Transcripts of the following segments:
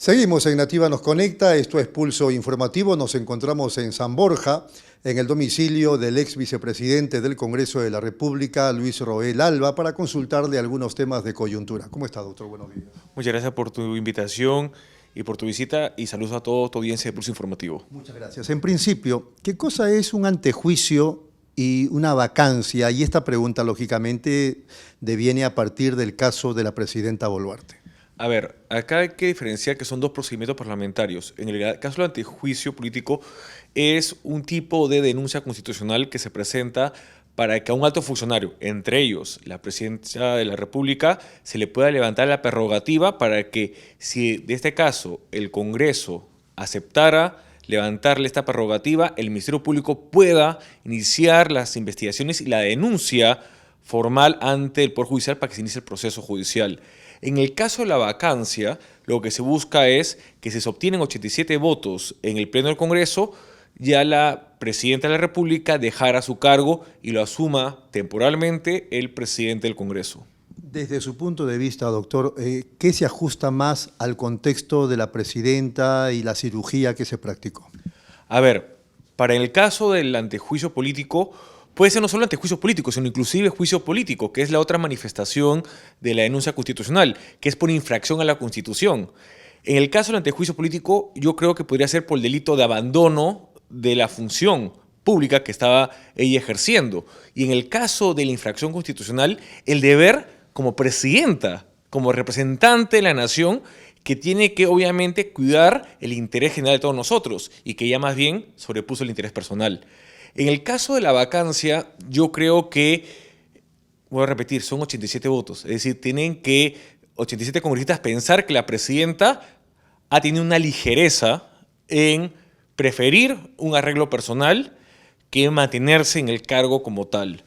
Seguimos en Nativa Nos Conecta, esto es Pulso Informativo, nos encontramos en San Borja, en el domicilio del ex vicepresidente del Congreso de la República, Luis Roel Alba, para consultarle algunos temas de coyuntura. ¿Cómo está, doctor? Buenos días. Muchas gracias por tu invitación y por tu visita y saludos a toda tu audiencia de Pulso Informativo. Muchas gracias. En principio, ¿qué cosa es un antejuicio y una vacancia? Y esta pregunta, lógicamente, deviene a partir del caso de la presidenta Boluarte. A ver, acá hay que diferenciar que son dos procedimientos parlamentarios. En el caso del antejuicio político es un tipo de denuncia constitucional que se presenta para que a un alto funcionario, entre ellos la presidencia de la República, se le pueda levantar la prerrogativa para que, si de este caso el Congreso aceptara levantarle esta prerrogativa, el Ministerio Público pueda iniciar las investigaciones y la denuncia formal ante el Poder Judicial para que se inicie el proceso judicial. En el caso de la vacancia, lo que se busca es que si se obtienen 87 votos en el Pleno del Congreso, ya la Presidenta de la República dejara su cargo y lo asuma temporalmente el Presidente del Congreso. Desde su punto de vista, doctor, ¿qué se ajusta más al contexto de la presidenta y la cirugía que se practicó? A ver, para el caso del antejuicio político, puede ser no solo antejuicio político, sino inclusive juicio político, que es la otra manifestación de la denuncia constitucional, que es por infracción a la Constitución. En el caso del antejuicio político, yo creo que podría ser por el delito de abandono de la función pública que estaba ella ejerciendo. Y en el caso de la infracción constitucional, el deber como presidenta, como representante de la nación, que tiene que obviamente cuidar el interés general de todos nosotros y que ya más bien sobrepuso el interés personal. En el caso de la vacancia, yo creo que, voy a repetir, son 87 votos. Es decir, tienen que 87 congresistas pensar que la presidenta ha tenido una ligereza en preferir un arreglo personal que mantenerse en el cargo como tal.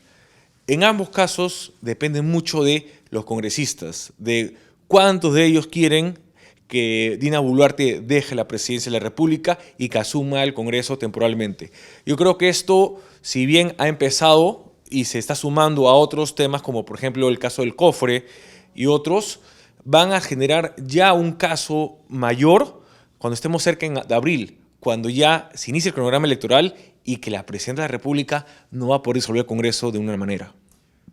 En ambos casos depende mucho de los congresistas, de cuántos de ellos quieren que Dina Boluarte deje la presidencia de la República y que asuma el Congreso temporalmente. Yo creo que esto, si bien ha empezado y se está sumando a otros temas, como por ejemplo el caso del cofre y otros, van a generar ya un caso mayor cuando estemos cerca de abril, cuando ya se inicie el cronograma electoral y que la presidenta de la República no va a poder disolver el Congreso de una manera.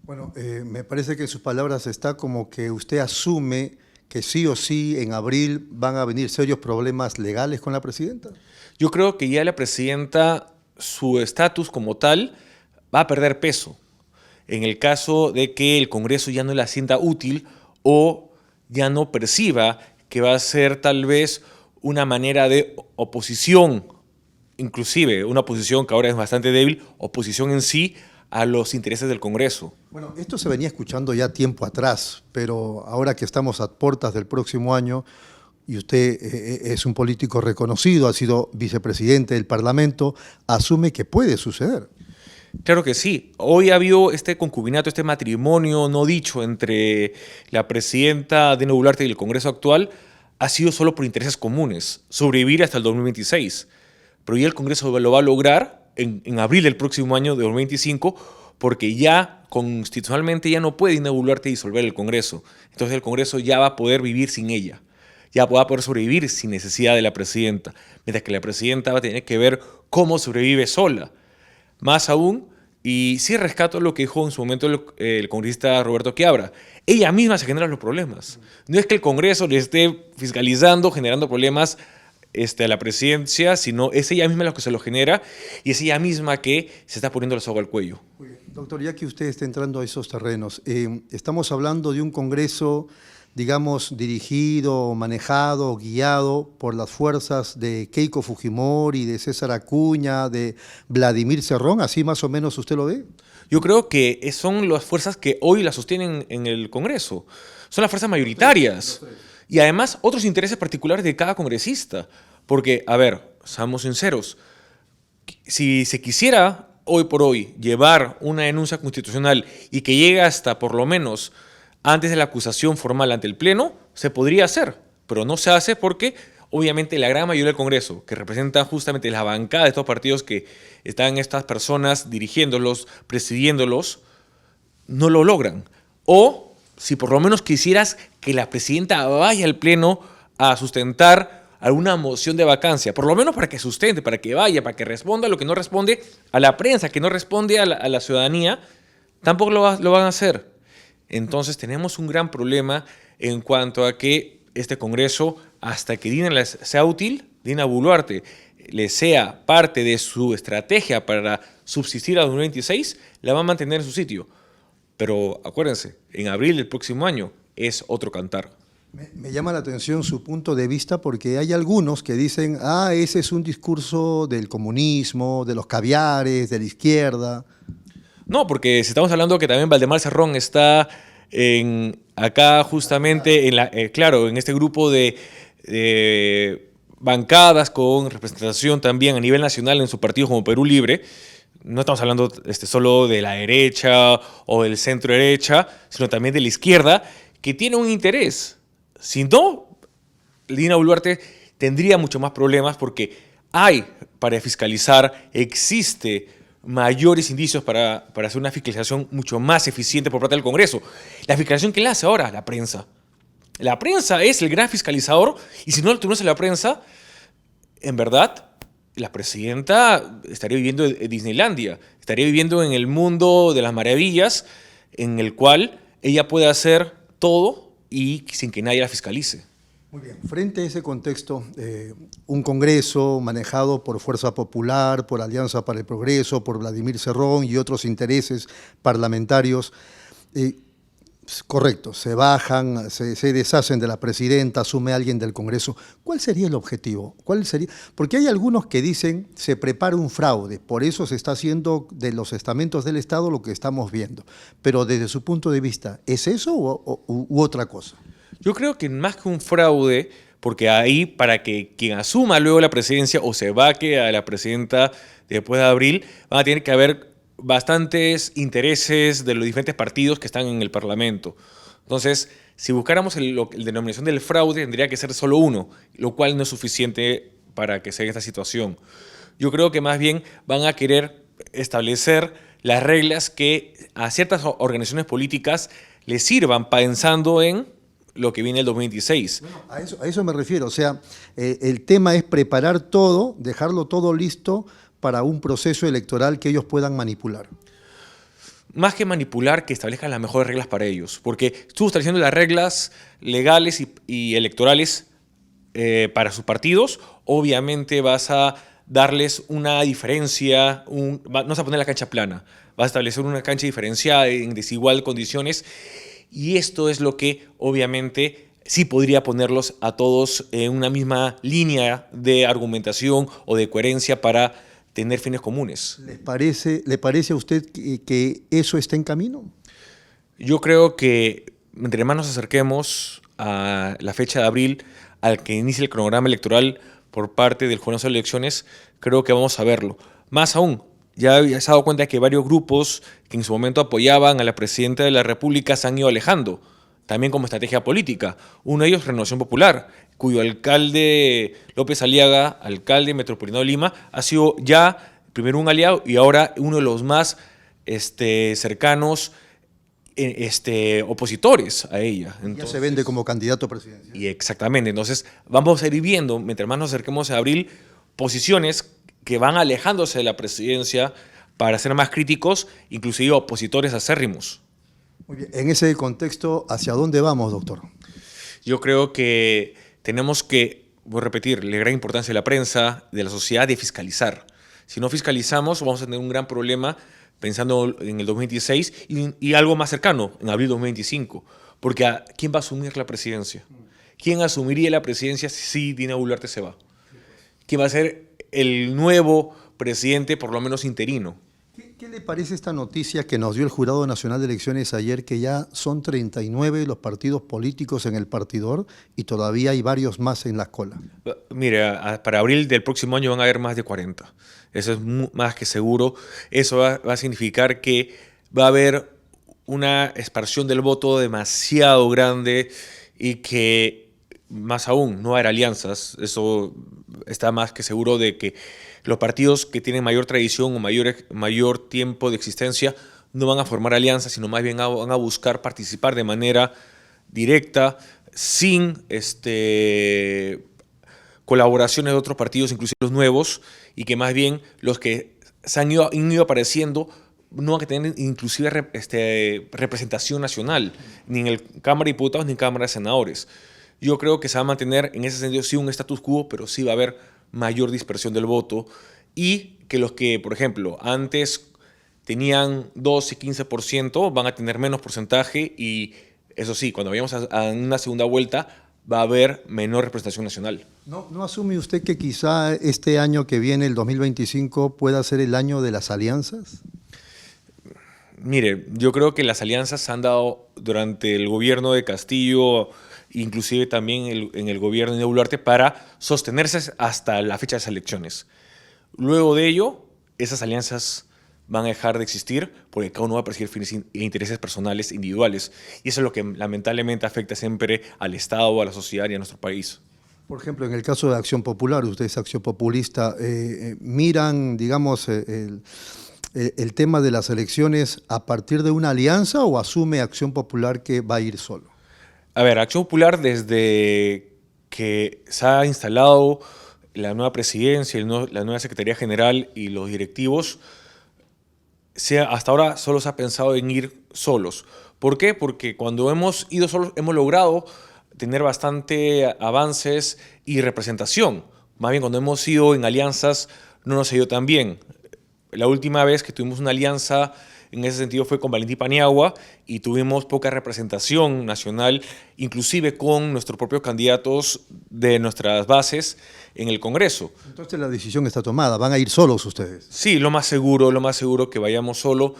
Bueno, me parece que en sus palabras está como que usted asume que sí o sí en abril van a venir serios problemas legales con la presidenta. Yo creo que ya la presidenta, su estatus como tal, va a perder peso. En el caso de que el Congreso ya no la sienta útil o ya no perciba que va a ser tal vez una manera de oposición, inclusive una oposición que ahora es bastante débil, oposición en sí a los intereses del Congreso. Bueno, esto se venía escuchando ya tiempo atrás, pero ahora que estamos a puertas del próximo año y usted es un político reconocido, ha sido vicepresidente del Parlamento, asume que puede suceder. Claro que sí. Hoy ha habido este concubinato, este matrimonio no dicho entre la presidenta Dina Boluarte y el Congreso actual, ha sido solo por intereses comunes, sobrevivir hasta el 2026. Pero ya el Congreso lo va a lograr en abril del próximo año de 2025, porque ya constitucionalmente ya no puede Dina Boluarte disolver el Congreso. Entonces el Congreso ya va a poder vivir sin ella, ya va a poder sobrevivir sin necesidad de la presidenta, mientras que la presidenta va a tener que ver cómo sobrevive sola. Más aún, y sí rescato lo que dijo en su momento el congresista Roberto Quiabra, ella misma se genera los problemas. No es que el Congreso le esté fiscalizando, generando problemas a la presidencia, sino es ella misma la que se lo genera y es ella misma que se está poniendo la soga al cuello. Doctor, ya que usted está entrando a esos terrenos, estamos hablando de un Congreso, digamos, dirigido, manejado, guiado por las fuerzas de Keiko Fujimori, de César Acuña, de Vladimir Cerrón, ¿así más o menos usted lo ve? Yo creo que son las fuerzas que hoy la sostienen en el Congreso. Son las fuerzas mayoritarias. Y además otros intereses particulares de cada congresista. Porque, a ver, seamos sinceros, si se quisiera hoy por hoy llevar una denuncia constitucional y que llegue hasta por lo menos antes de la acusación formal ante el Pleno, se podría hacer, pero no se hace porque obviamente la gran mayoría del Congreso, que representa justamente la bancada de estos partidos que están estas personas dirigiéndolos, presidiéndolos, no lo logran. O si por lo menos quisieras que la presidenta vaya al Pleno a sustentar alguna moción de vacancia, por lo menos para que sustente, para que vaya, para que responda a lo que no responde a la prensa, que no responde a la ciudadanía, tampoco lo van a hacer. Entonces tenemos un gran problema en cuanto a que este Congreso, hasta que Dina sea útil, Dina Boluarte le sea parte de su estrategia para subsistir a 2026, la va a mantener en su sitio. Pero acuérdense, en abril del próximo año es otro cantar. Me llama la atención su punto de vista porque hay algunos que dicen, ese es un discurso del comunismo, de los caviares, de la izquierda. No, porque si estamos hablando que también Valdemar Cerrón está acá justamente, en este grupo de bancadas con representación también a nivel nacional en su partido como Perú Libre. No estamos hablando solo de la derecha o del centro derecha, sino también de la izquierda, que tiene un interés. Si no, Dina Boluarte tendría mucho más problemas porque para fiscalizar, existe mayores indicios para hacer una fiscalización mucho más eficiente por parte del Congreso. La fiscalización, ¿quién la hace ahora? La prensa. La prensa es el gran fiscalizador y si no lo tuviese la prensa, en verdad, la presidenta estaría viviendo en Disneylandia, estaría viviendo en el mundo de las maravillas en el cual ella puede hacer todo y sin que nadie la fiscalice. Muy bien. Frente a ese contexto, un Congreso manejado por Fuerza Popular, por Alianza para el Progreso, por Vladimir Cerrón y otros intereses parlamentarios, correcto, se bajan, se deshacen de la presidenta, asume alguien del Congreso. ¿Cuál sería el objetivo? ¿Cuál sería? Porque hay algunos que dicen se prepara un fraude, por eso se está haciendo de los estamentos del Estado lo que estamos viendo. Pero desde su punto de vista, ¿es eso u otra cosa? Yo creo que más que un fraude, porque ahí para que quien asuma luego la presidencia o se vaque a la presidenta después de abril, van a tener que haber bastantes intereses de los diferentes partidos que están en el Parlamento. Entonces, si buscáramos la denominación del fraude, tendría que ser solo uno, lo cual no es suficiente para que se dé esta situación. Yo creo que más bien van a querer establecer las reglas que a ciertas organizaciones políticas les sirvan pensando en lo que viene el 2026. Bueno, a eso me refiero, o sea, el tema es preparar todo, dejarlo todo listo para un proceso electoral que ellos puedan manipular. Más que manipular, que establezcan las mejores reglas para ellos, porque tú estás estableciendo las reglas legales y electorales para sus partidos, obviamente vas a darles una diferencia, no vas a poner la cancha plana, vas a establecer una cancha diferenciada en desigual condiciones. Y esto es lo que obviamente sí podría ponerlos a todos en una misma línea de argumentación o de coherencia para tener fines comunes. ¿Le parece a usted que eso está en camino? Yo creo que entre más nos acerquemos a la fecha de abril, al que inicie el cronograma electoral por parte del Jurado de Elecciones, creo que vamos a verlo. Más aún, ya se ha dado cuenta que varios grupos que en su momento apoyaban a la presidenta de la República se han ido alejando, también como estrategia política. Uno de ellos, Renovación Popular, cuyo alcalde López Aliaga, alcalde metropolitano de Lima, ha sido ya primero un aliado y ahora uno de los más cercanos opositores a ella. Entonces, ya se vende como candidato presidencial. Y exactamente. Entonces vamos a ir viendo, mientras más nos acerquemos a abril, posiciones que van alejándose de la presidencia para ser más críticos, inclusive opositores acérrimos. Muy bien. En ese contexto, ¿hacia dónde vamos, doctor? Yo creo que tenemos que, voy a repetir, la gran importancia de la prensa, de la sociedad, de fiscalizar. Si no fiscalizamos, vamos a tener un gran problema pensando en el 2026 y algo más cercano, en abril 2025. Porque ¿quién va a asumir la presidencia? ¿Quién asumiría la presidencia si Dina Boluarte se va? ¿Quién va a ser el nuevo presidente, por lo menos interino? ¿Qué le parece esta noticia que nos dio el Jurado Nacional de Elecciones ayer, que ya son 39 los partidos políticos en el partidor y todavía hay varios más en la cola? Mire, para abril del próximo año van a haber más de 40. Eso es más que seguro. Eso va a significar que va a haber una expansión del voto demasiado grande y que, más aún, no va a haber alianzas. Eso está más que seguro de que los partidos que tienen mayor tradición o mayor tiempo de existencia no van a formar alianzas, sino más bien van a buscar participar de manera directa sin colaboraciones de otros partidos, inclusive los nuevos, y que más bien los que han ido apareciendo no van a tener inclusive representación nacional, ni en el Cámara de Diputados ni en Cámara de Senadores. Yo creo que se va a mantener en ese sentido sí un status quo, pero sí va a haber mayor dispersión del voto, y que los que, por ejemplo, antes tenían 12 y 15% van a tener menos porcentaje, y eso sí, cuando vayamos a una segunda vuelta va a haber menor representación nacional. ¿No asume usted que quizá este año que viene, el 2025, pueda ser el año de las alianzas? Mire, yo creo que las alianzas se han dado durante el gobierno de Castillo, inclusive también en el gobierno de Boluarte, para sostenerse hasta la fecha de las elecciones. Luego de ello, esas alianzas van a dejar de existir porque cada uno va a perseguir fines e intereses personales individuales. Y eso es lo que lamentablemente afecta siempre al Estado, a la sociedad y a nuestro país. Por ejemplo, en el caso de Acción Popular, usted es acción populista, ¿miran, digamos, el tema de las elecciones a partir de una alianza o asume Acción Popular que va a ir solo? A ver, Acción Popular, desde que se ha instalado la nueva presidencia, la nueva Secretaría General y los directivos, hasta ahora solo se ha pensado en ir solos. ¿Por qué? Porque cuando hemos ido solos hemos logrado tener bastante avances y representación. Más bien, cuando hemos ido en alianzas no nos ha ido tan bien. La última vez que tuvimos una alianza en ese sentido fue con Valentín Paniagua y tuvimos poca representación nacional, inclusive con nuestros propios candidatos de nuestras bases en el Congreso. Entonces la decisión está tomada, ¿van a ir solos ustedes? Sí, lo más seguro que vayamos solos,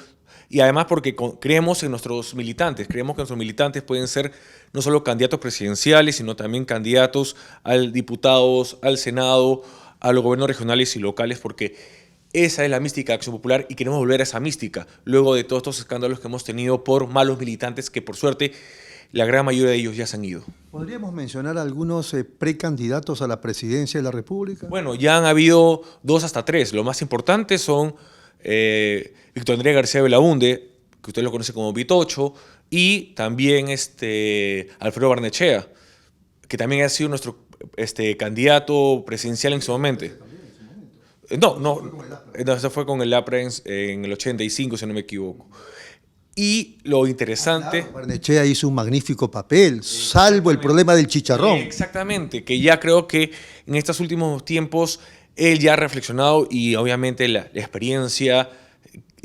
y además porque creemos en nuestros militantes, creemos que nuestros militantes pueden ser no solo candidatos presidenciales, sino también candidatos a diputados, al Senado, a los gobiernos regionales y locales, porque esa es la mística de Acción Popular y queremos volver a esa mística, luego de todos estos escándalos que hemos tenido por malos militantes que por suerte la gran mayoría de ellos ya se han ido. ¿Podríamos mencionar algunos precandidatos a la presidencia de la República? Bueno, ya han habido 2 hasta 3. Los más importantes son Víctor Andrés García Belaúnde, que usted lo conoce como Vitocho, y también Alfredo Barnechea, que también ha sido nuestro candidato presidencial en su momento. No, eso fue con el APRA en el 85, si no me equivoco. Y lo interesante... Claro, Barnechea hizo un magnífico papel, salvo el problema del chicharrón. Exactamente, que ya creo que en estos últimos tiempos él ya ha reflexionado y obviamente la experiencia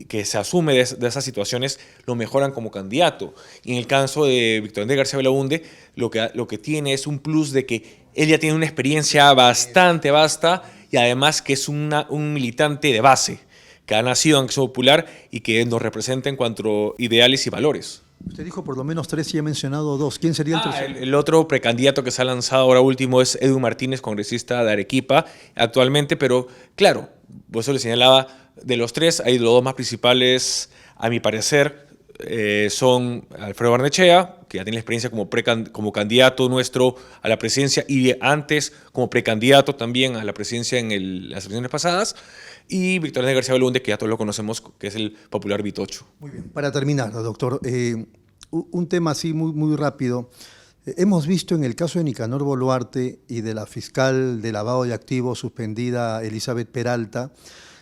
que se asume de esas situaciones lo mejoran como candidato. Y en el caso de Víctor Andrés García Belaúnde, lo que tiene es un plus de que él ya tiene una experiencia bastante vasta y además que es un militante de base, que ha nacido en Acción Popular y que nos representa en cuanto a ideales y valores. Usted dijo por lo menos 3 y ha mencionado 2. ¿Quién sería el tercero? El otro precandidato que se ha lanzado ahora último es Edu Martínez, congresista de Arequipa actualmente, pero claro, por eso le señalaba, de los 3, hay los 2 más principales, a mi parecer, son Alfredo Barnechea, que ya tiene experiencia como candidato nuestro a la presidencia y antes como precandidato también a la presidencia en las elecciones pasadas, y Víctor Andrés García Belaúnde, que ya todos lo conocemos, que es el popular Vitocho. Muy bien. Para terminar, doctor, un tema así muy rápido. Hemos visto en el caso de Nicanor Boluarte y de la fiscal de lavado de activos suspendida Elizabeth Peralta,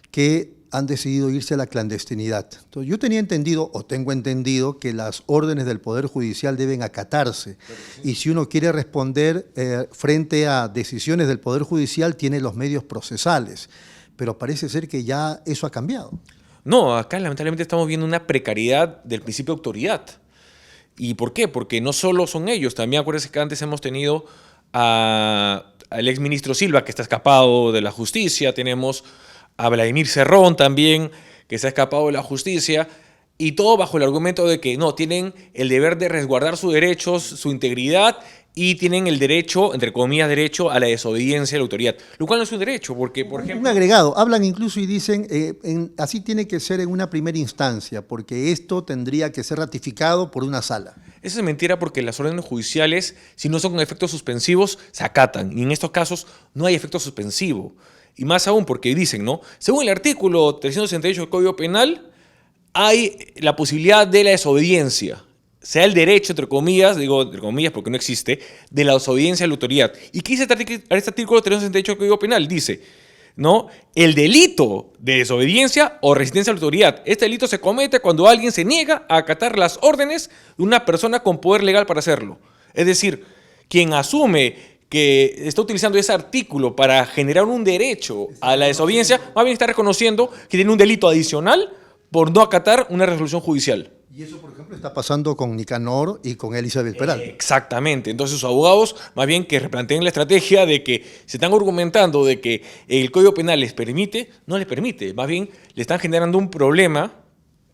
que han decidido irse a la clandestinidad. Entonces, yo tenía entendido, o tengo entendido, que las órdenes del Poder Judicial deben acatarse. Y si uno quiere responder frente a decisiones del Poder Judicial, tiene los medios procesales. Pero parece ser que ya eso ha cambiado. No, acá lamentablemente estamos viendo una precariedad del principio de autoridad. ¿Y por qué? Porque no solo son ellos, también acuérdense que antes hemos tenido al exministro Silva, que está escapado de la justicia, tenemos a Vladimir Cerrón también, que se ha escapado de la justicia, y todo bajo el argumento de que no, tienen el deber de resguardar sus derechos, su integridad, y tienen el derecho, entre comillas, derecho a la desobediencia de la autoridad, lo cual no es un derecho, porque, por ejemplo... Un agregado, hablan incluso y dicen, así tiene que ser en una primera instancia, porque esto tendría que ser ratificado por una sala. Eso es mentira porque las órdenes judiciales, si no son con efectos suspensivos, se acatan, y en estos casos no hay efecto suspensivo. Y más aún porque dicen, ¿no? Según el artículo 368 del Código Penal, hay la posibilidad de la desobediencia. sea el derecho, entre comillas, digo entre comillas porque no existe, de la desobediencia a la autoridad. ¿Y qué dice este artículo 368 del Código Penal? Dice, ¿no? El delito de desobediencia o resistencia a la autoridad. Este delito se comete cuando alguien se niega a acatar las órdenes de una persona con poder legal para hacerlo. Es decir, quien asume que está utilizando ese artículo para generar un derecho a la desobediencia, más bien está reconociendo que tiene un delito adicional por no acatar una resolución judicial. Y eso, por ejemplo, está pasando con Nicanor y con Elizabeth Peralta. Exactamente. Entonces, sus abogados, más bien que replanteen la estrategia de que se están argumentando de que el Código Penal les permite, no les permite. Más bien, le están generando un problema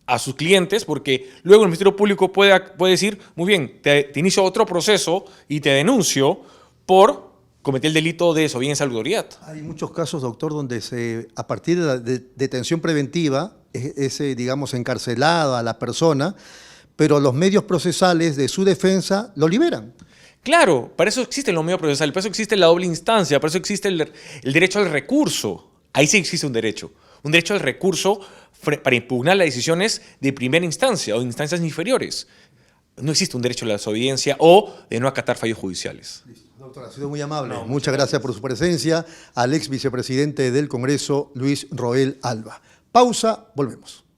a sus clientes porque luego el Ministerio Público puede decir, muy bien, te inicio otro proceso y te denuncio por cometer el delito de desobediencia a la autoridad. Hay muchos casos, doctor, donde a partir de la detención preventiva digamos, encarcelada a la persona, pero los medios procesales de su defensa lo liberan. Claro, para eso existe los medios procesales, para eso existe la doble instancia, para eso existe el derecho al recurso. Ahí sí existe un derecho al recurso para impugnar las decisiones de primera instancia o de instancias inferiores. No existe un derecho a la desobediencia o de no acatar fallos judiciales. Listo. Doctor, ha sido muy amable. Muchas gracias por su presencia. Al ex vicepresidente del Congreso, Luis Roel Alba. Pausa, volvemos.